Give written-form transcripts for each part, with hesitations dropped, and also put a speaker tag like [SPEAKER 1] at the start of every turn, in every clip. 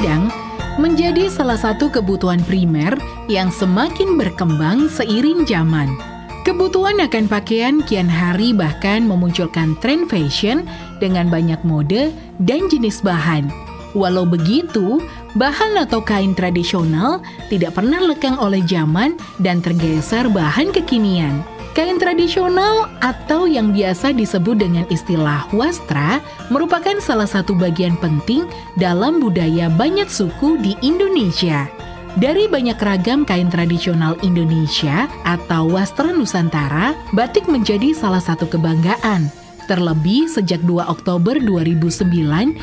[SPEAKER 1] Padang menjadi salah satu kebutuhan primer yang semakin berkembang seiring zaman. Kebutuhan akan pakaian kian hari bahkan memunculkan tren fashion dengan banyak mode dan jenis bahan. Walau begitu, bahan atau kain tradisional tidak pernah lekang oleh zaman dan tergeser bahan kekinian. Kain tradisional atau yang biasa disebut dengan istilah wastra merupakan salah satu bagian penting dalam budaya banyak suku di Indonesia. Dari banyak ragam kain tradisional Indonesia atau wastra Nusantara, batik menjadi salah satu kebanggaan. Terlebih sejak 2 Oktober 2009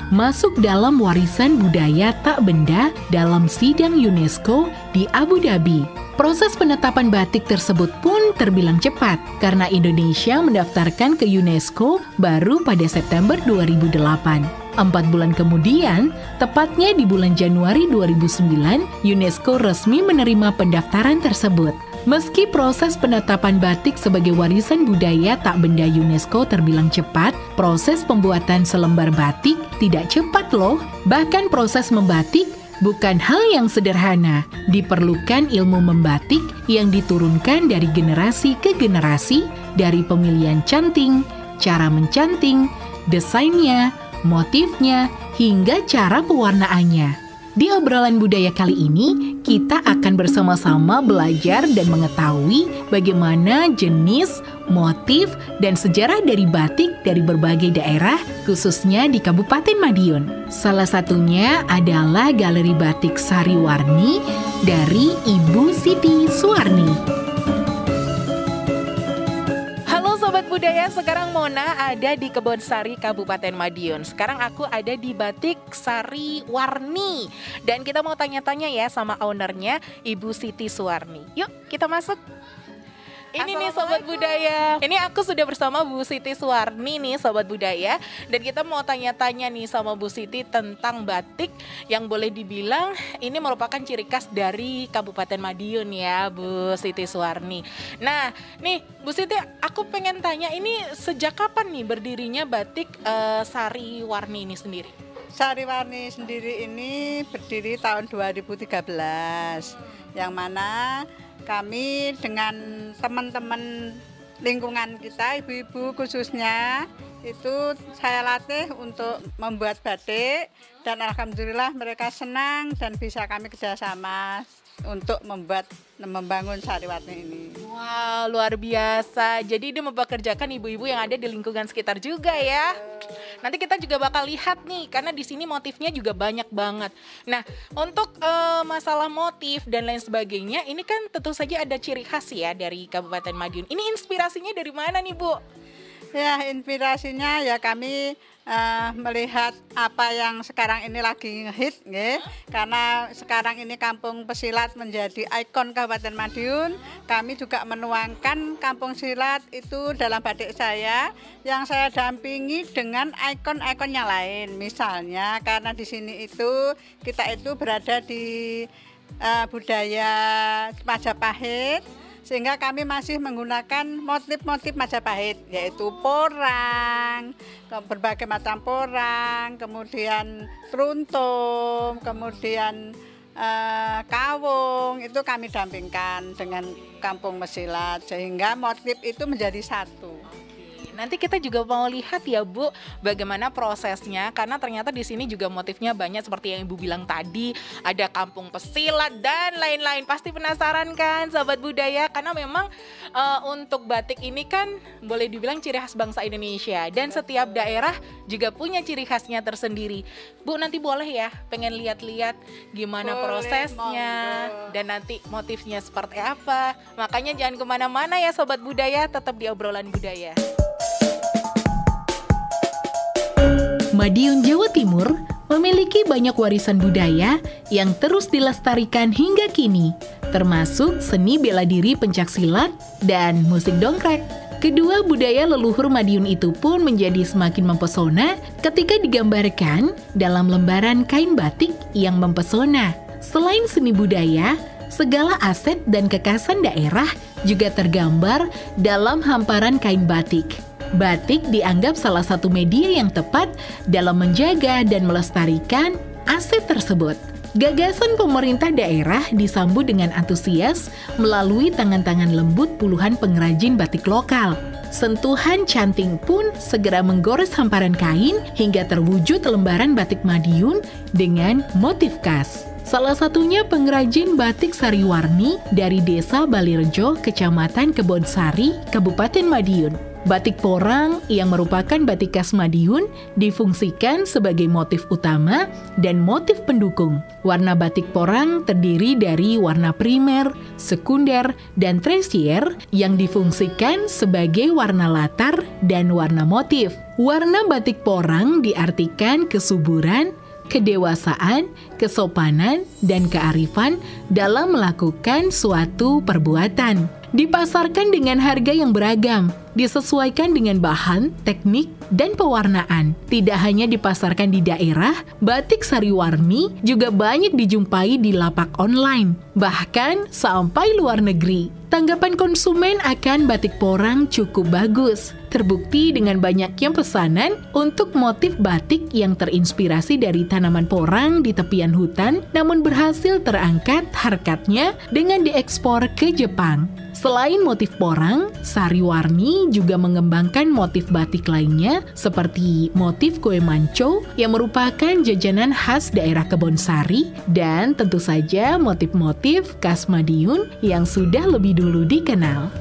[SPEAKER 1] masuk dalam warisan budaya tak benda dalam sidang UNESCO di Abu Dhabi. Proses penetapan batik tersebut pun terbilang cepat karena Indonesia mendaftarkan ke UNESCO baru pada September 2008. 4 bulan kemudian, tepatnya di bulan Januari 2009, UNESCO resmi menerima pendaftaran tersebut. Meski proses penetapan batik sebagai warisan budaya tak benda UNESCO terbilang cepat, proses pembuatan selembar batik tidak cepat loh. Bahkan proses membatik bukan hal yang sederhana. Diperlukan ilmu membatik yang diturunkan dari generasi ke generasi, dari pemilihan canting, cara mencanting, desainnya, motifnya, hingga cara pewarnaannya. Di obrolan budaya kali ini, kita akan bersama-sama belajar dan mengetahui bagaimana jenis, motif, dan sejarah dari batik dari berbagai daerah, khususnya di Kabupaten Madiun. Salah satunya adalah Galeri Batik Sariwarni dari Ibu Siti Suwarni. Sobat Budaya, sekarang Mona ada di Kebonsari, Kabupaten Madiun. Sekarang aku ada di Batik Sariwarni. Dan kita mau tanya-tanya ya sama ownernya, Ibu Siti Suwarni. Yuk, kita masuk. Ini nih Sobat Budaya, ini aku sudah bersama Bu Siti Suwarni nih Sobat Budaya. Dan kita mau tanya-tanya nih sama Bu Siti tentang batik yang boleh dibilang ini merupakan ciri khas dari Kabupaten Madiun ya Bu Siti Suwarni. Nah nih Bu Siti, aku pengen tanya ini sejak kapan nih berdirinya Batik Sariwarni ini sendiri?
[SPEAKER 2] Sariwarni sendiri ini berdiri tahun 2013, yang mana kami dengan teman-teman lingkungan kita, ibu-ibu khususnya, itu saya latih untuk membuat batik dan alhamdulillah mereka senang dan bisa kami kerjasama untuk membangun Sariwarni ini.
[SPEAKER 1] Wow, luar biasa. Jadi dia mempekerjakan ibu-ibu yang ada di lingkungan sekitar juga ya. Nanti kita juga bakal lihat nih, karena di sini motifnya juga banyak banget. Nah, untuk masalah motif dan lain sebagainya, ini kan tentu saja ada ciri khas ya dari Kabupaten Madiun. Ini inspirasinya dari mana nih Bu?
[SPEAKER 2] Ya, inspirasinya ya kami melihat apa yang sekarang ini lagi ngehit, karena sekarang ini kampung pesilat menjadi ikon Kabupaten Madiun. Kami juga menuangkan kampung silat itu dalam batik saya yang saya dampingi dengan ikon-ikon yang lain. Misalnya karena di sini itu kita itu berada di budaya Majapahit, sehingga kami masih menggunakan motif-motif Majapahit, yaitu porang, berbagai macam porang, kemudian truntung, kemudian kawung, itu kami dampingkan dengan kampung mesilat, sehingga motif itu menjadi satu.
[SPEAKER 1] Nanti kita juga mau lihat ya Bu, bagaimana prosesnya, karena ternyata di sini juga motifnya banyak seperti yang Ibu bilang tadi, ada kampung pesilat dan lain-lain. Pasti penasaran kan Sobat Budaya, karena memang untuk batik ini kan boleh dibilang ciri khas bangsa Indonesia dan setiap daerah juga punya ciri khasnya tersendiri. Bu, nanti boleh ya pengen lihat-lihat gimana prosesnya dan nanti motifnya seperti apa. Makanya jangan kemana-mana ya Sobat Budaya, tetap di obrolan budaya. Madiun, Jawa Timur memiliki banyak warisan budaya yang terus dilestarikan hingga kini, termasuk seni bela diri pencaksilat dan musik dongkrek. Kedua budaya leluhur Madiun itu pun menjadi semakin mempesona ketika digambarkan dalam lembaran kain batik yang mempesona. Selain seni budaya, segala aset dan kekhasan daerah juga tergambar dalam hamparan kain batik. Batik dianggap salah satu media yang tepat dalam menjaga dan melestarikan aset tersebut. Gagasan pemerintah daerah disambut dengan antusias melalui tangan-tangan lembut puluhan pengrajin batik lokal. Sentuhan canting pun segera menggores hamparan kain hingga terwujud lembaran batik Madiun dengan motif khas. Salah satunya pengrajin batik Sariwarni dari Desa Balirejo, Kecamatan Kebonsari, Kabupaten Madiun. Batik porang yang merupakan batik khas Madiun difungsikan sebagai motif utama dan motif pendukung. Warna batik porang terdiri dari warna primer, sekunder, dan tersier yang difungsikan sebagai warna latar dan warna motif. Warna batik porang diartikan kesuburan, kedewasaan, kesopanan, dan kearifan dalam melakukan suatu perbuatan. Dipasarkan dengan harga yang beragam, disesuaikan dengan bahan, teknik, dan pewarnaan. Tidak hanya dipasarkan di daerah, batik Sariwarni juga banyak dijumpai di lapak online, bahkan sampai luar negeri. Tanggapan konsumen akan batik porang cukup bagus. Terbukti dengan banyaknya pesanan untuk motif batik yang terinspirasi dari tanaman porang di tepian hutan, namun berhasil terangkat harkatnya dengan diekspor ke Jepang. Selain motif porang, Sariwarni juga mengembangkan motif batik lainnya seperti motif kue manco yang merupakan jajanan khas daerah Kebonsari dan tentu saja motif-motif khas Madiun yang sudah lebih dulu dikenal.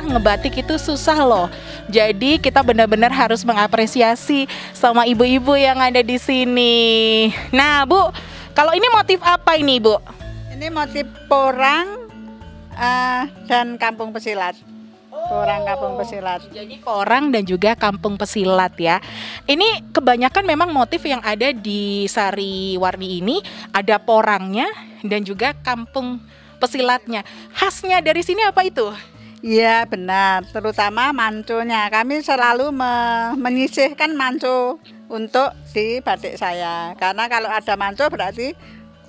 [SPEAKER 3] Ngebatik itu susah loh. Jadi kita benar-benar harus mengapresiasi sama ibu-ibu yang ada di sini. Nah, Bu, kalau ini motif apa ini, Bu?
[SPEAKER 2] Ini motif porang dan kampung pesilat. Porang kampung pesilat.
[SPEAKER 3] Jadi porang dan juga kampung pesilat ya. Ini kebanyakan memang motif yang ada di Sariwarni ini ada porangnya dan juga kampung pesilatnya. Khasnya dari sini apa itu?
[SPEAKER 2] Iya benar, terutama manconya. Kami selalu menyisihkan manco untuk di batik saya. Karena kalau ada manco berarti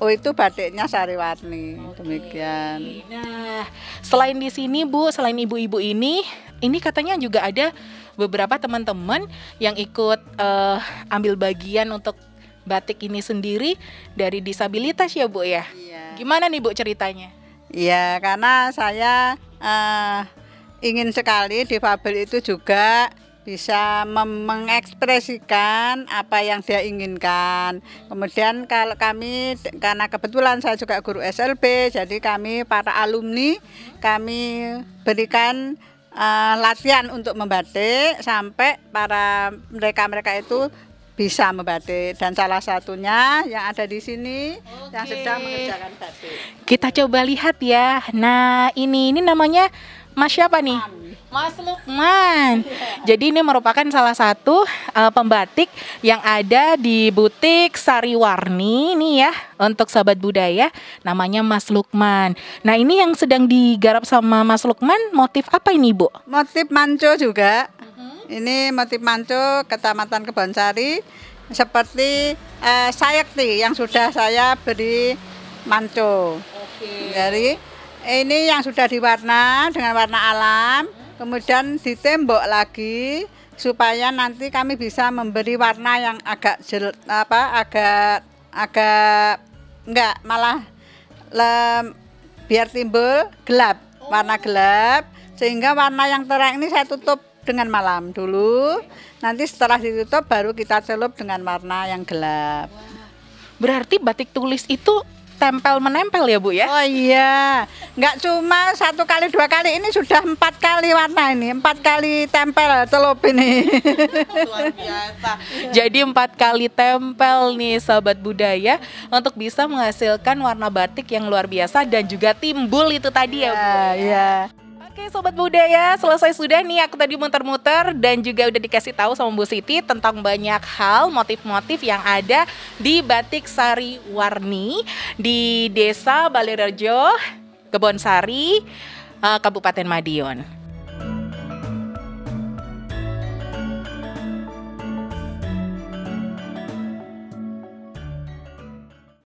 [SPEAKER 2] itu batiknya Sariwarni. Demikian.
[SPEAKER 3] Nah, selain di sini Bu, selain ibu-ibu ini katanya juga ada beberapa teman-teman yang ikut ambil bagian untuk batik ini sendiri dari disabilitas ya Bu ya.
[SPEAKER 2] Iya.
[SPEAKER 3] Gimana nih Bu ceritanya?
[SPEAKER 2] Iya, karena saya ingin sekali difabel itu juga bisa mengekspresikan apa yang dia inginkan. Kemudian kalau kami, karena kebetulan saya juga guru SLB, jadi kami para alumni, kami berikan latihan untuk membatik sampai para mereka itu bisa membatik, dan salah satunya yang ada di sini yang sedang mengerjakan batik.
[SPEAKER 3] Kita coba lihat ya. Nah, ini namanya Mas siapa nih? Mas Lukman. Jadi ini merupakan salah satu pembatik yang ada di butik Sariwarni nih ya, untuk sahabat budaya, namanya Mas Lukman. Nah, ini yang sedang digarap sama Mas Lukman, motif apa ini, Bu?
[SPEAKER 2] Motif manco juga. Ini motif manco Kecamatan Kebonsari, seperti sayekti yang sudah saya beri manco. Jadi ini yang sudah diwarna dengan warna alam, kemudian ditembok lagi supaya nanti kami bisa memberi warna yang agak enggak malah biar timbul gelap, warna gelap, sehingga warna yang terang ini saya tutup dengan malam dulu, nanti setelah ditutup baru kita celup dengan warna yang gelap.
[SPEAKER 3] Berarti batik tulis itu tempel menempel ya Bu ya?
[SPEAKER 2] Oh iya, nggak cuma 1 kali 2 kali, ini sudah 4 kali warna ini, 4 kali tempel celup ini.
[SPEAKER 3] Luar biasa. Jadi 4 kali tempel nih sahabat budaya untuk bisa menghasilkan warna batik yang luar biasa dan juga timbul itu tadi ya Bu.
[SPEAKER 2] Iya.
[SPEAKER 3] Oke sobat budaya, selesai sudah nih aku tadi muter-muter dan juga udah dikasih tahu sama Bu Siti tentang banyak hal motif-motif yang ada di batik Sariwarni di Desa Balirejo, Kebonsari, Kabupaten Madiun.